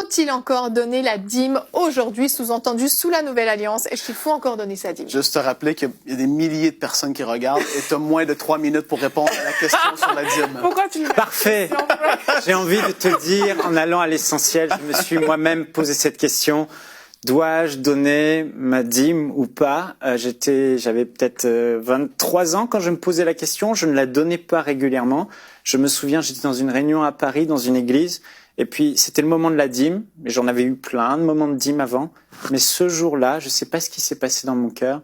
faut-il encore donner la dîme aujourd'hui, sous-entendu sous la Nouvelle Alliance? Est-ce qu'il faut encore donner sa dîme? Juste te rappeler qu'il y a des milliers de personnes qui regardent et tu as moins de 3 minutes pour répondre à la question sur la dîme. Pourquoi tu Parfait. J'ai envie de te dire, en allant à l'essentiel, je me suis moi-même posé cette question. Dois-je donner ma dîme ou pas? J'avais peut-être 23 ans quand je me posais la question. Je ne la donnais pas régulièrement. Je me souviens, j'étais dans une réunion à Paris, dans une église. Et puis, c'était le moment de la dîme. J'en avais eu plein de moments de dîme avant. Mais ce jour-là, je ne sais pas ce qui s'est passé dans mon cœur.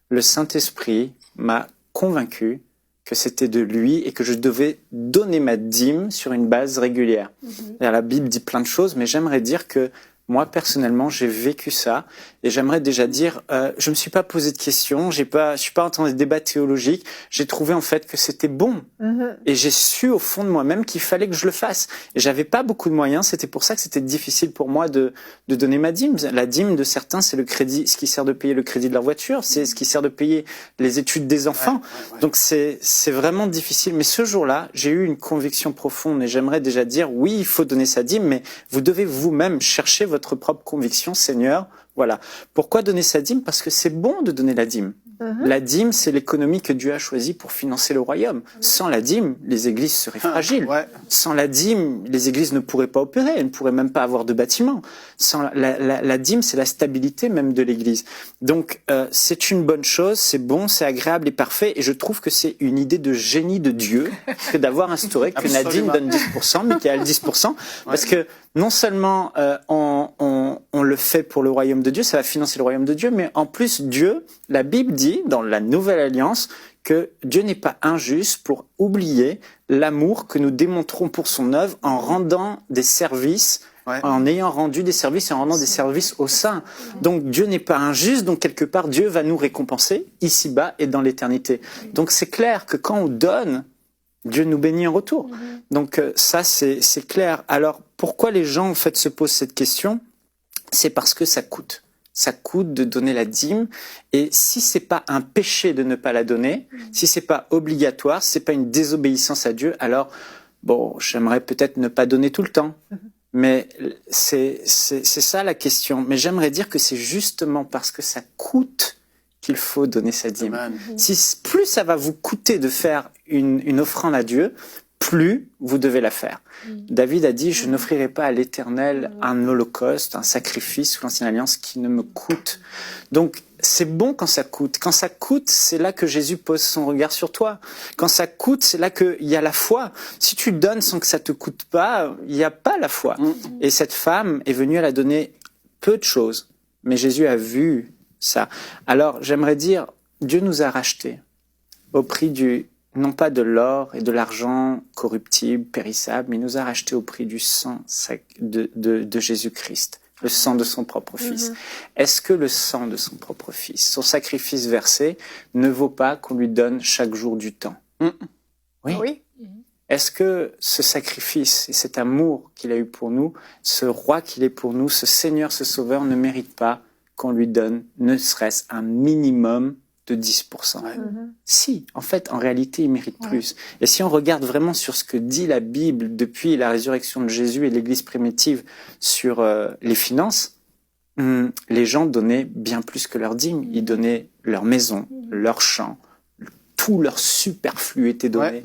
Le Saint-Esprit m'a convaincu que c'était de lui et que je devais donner ma dîme sur une base régulière. La Bible dit plein de choses, mais j'aimerais dire que moi, personnellement, j'ai vécu ça et j'aimerais déjà dire, je me suis pas posé de questions, je suis pas en train de débat théologique. J'ai trouvé en fait que c'était bon et j'ai su au fond de moi-même qu'il fallait que je le fasse. Et j'avais pas beaucoup de moyens, c'était pour ça que c'était difficile pour moi de donner ma dîme. La dîme de certains, c'est le crédit, ce qui sert de payer le crédit de leur voiture, c'est ce qui sert de payer les études des enfants. Ouais. Donc c'est vraiment difficile. Mais ce jour-là, j'ai eu une conviction profonde et j'aimerais déjà dire, oui, il faut donner sa dîme, mais vous devez vous-même chercher votre propre conviction, Seigneur. Voilà. Pourquoi donner sa dîme? Parce que c'est bon de donner la dîme. La dîme, c'est l'économie que Dieu a choisie pour financer le royaume. Sans la dîme, les églises seraient fragiles. Sans la dîme, les églises ne pourraient pas opérer, elles ne pourraient même pas avoir de bâtiment. Sans la dîme, c'est la stabilité même de l'église. Donc, c'est une bonne chose, c'est bon, c'est agréable et parfait. Et je trouve que c'est une idée de génie de Dieu que d'avoir instauré que la dîme donne 10%, Michael 10%, parce que non seulement on le fait pour le royaume de Dieu, ça va financer le royaume de Dieu, mais en plus Dieu, la Bible dit dans la Nouvelle Alliance que Dieu n'est pas injuste pour oublier l'amour que nous démontrons pour son œuvre en rendant des services, en ayant rendu des services et en rendant des services aux saints. Donc Dieu n'est pas injuste, donc quelque part Dieu va nous récompenser ici-bas et dans l'éternité. Donc c'est clair que quand on donne, Dieu nous bénit en retour. Donc ça, c'est clair. Alors, pourquoi les gens, en fait, se posent cette question? C'est parce que ça coûte. Ça coûte de donner la dîme. Et si c'est pas un péché de ne pas la donner, si c'est pas obligatoire, si c'est pas une désobéissance à Dieu, alors, bon, j'aimerais peut-être ne pas donner tout le temps. Mais c'est ça la question. Mais j'aimerais dire que c'est justement parce que ça coûte qu'il faut donner sa dîme. Si plus ça va vous coûter de faire une offrande à Dieu, plus vous devez la faire. David a dit, je n'offrirai pas à l'Éternel un holocauste, un sacrifice sous l'Ancienne Alliance qui ne me coûte. Donc, c'est bon quand ça coûte. Quand ça coûte, c'est là que Jésus pose son regard sur toi. Quand ça coûte, c'est là qu'il y a la foi. Si tu donnes sans que ça te coûte pas, il n'y a pas la foi. Et cette femme est venue, elle a donné peu de choses. Mais Jésus a vu ça. Alors, j'aimerais dire, Dieu nous a rachetés au prix non pas de l'or et de l'argent corruptible, périssable, mais il nous a rachetés au prix du sang de Jésus-Christ, le sang de son propre Fils. Est-ce que le sang de son propre Fils, son sacrifice versé, ne vaut pas qu'on lui donne chaque jour du temps? Oui. Est-ce que ce sacrifice et cet amour qu'il a eu pour nous, ce roi qu'il est pour nous, ce Seigneur, ce Sauveur, ne mérite pas qu'on lui donne ne serait-ce un minimum de 10%. Si, en fait, en réalité, il mérite plus. Et si on regarde vraiment sur ce que dit la Bible depuis la résurrection de Jésus et l'Église primitive sur les finances, les gens donnaient bien plus que leur dîme. Ils donnaient leur maison, leur champ, tout leur superflu était donné.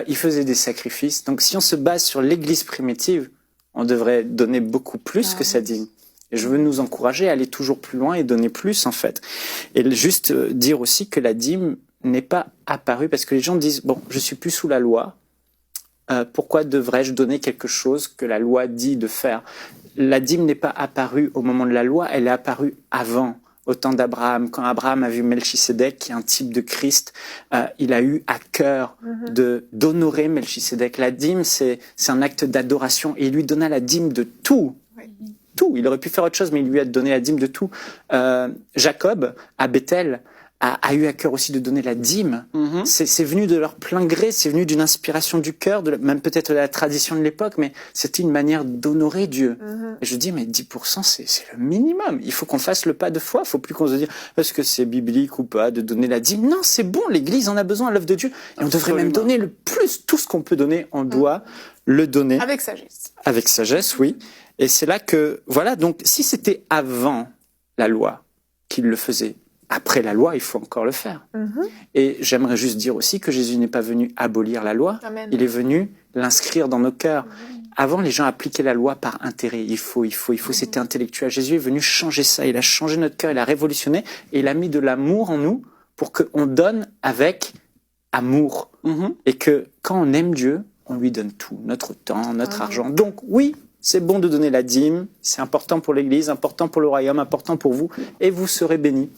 Ils faisaient des sacrifices. Donc, si on se base sur l'Église primitive, on devrait donner beaucoup plus que sa dîme. Et je veux nous encourager à aller toujours plus loin et donner plus, en fait. Et juste dire aussi que la dîme n'est pas apparue, parce que les gens disent, bon, je suis plus sous la loi, pourquoi devrais-je donner quelque chose que la loi dit de faire? La dîme n'est pas apparue au moment de la loi, elle est apparue avant, au temps d'Abraham. Quand Abraham a vu Melchisédek, qui est un type de Christ, il a eu à cœur d'honorer Melchisédek. La dîme, c'est un acte d'adoration, et il lui donna la dîme de tout. Tout. Il aurait pu faire autre chose, mais il lui a donné la dîme de tout. Jacob, à Bethel, a eu à cœur aussi de donner la dîme. C'est venu de leur plein gré, c'est venu d'une inspiration du cœur, même peut-être de la tradition de l'époque, mais c'était une manière d'honorer Dieu. Et je dis, mais 10%, c'est le minimum. Il faut qu'on fasse le pas de foi. Il faut plus qu'on se dise, est-ce que c'est biblique ou pas de donner la dîme? Non, c'est bon, l'Église en a besoin, l'œuvre de Dieu. Et on devrait même donner le plus, tout ce qu'on peut donner, on doit le donner. Avec sagesse. Avec sagesse, oui. Et c'est là que, voilà, donc si c'était avant la loi qu'il le faisait, après la loi, il faut encore le faire. Et j'aimerais juste dire aussi que Jésus n'est pas venu abolir la loi, Amen. il est venu l'inscrire dans nos cœurs. Avant, les gens appliquaient la loi par intérêt. Il faut, c'était intellectuel. Jésus est venu changer ça. Il a changé notre cœur, il a révolutionné et il a mis de l'amour en nous pour qu'on donne avec amour. Et que quand on aime Dieu, on lui donne tout, notre temps, notre argent. Donc oui, c'est bon de donner la dîme, c'est important pour l'Église, important pour le royaume, important pour vous, et vous serez bénis.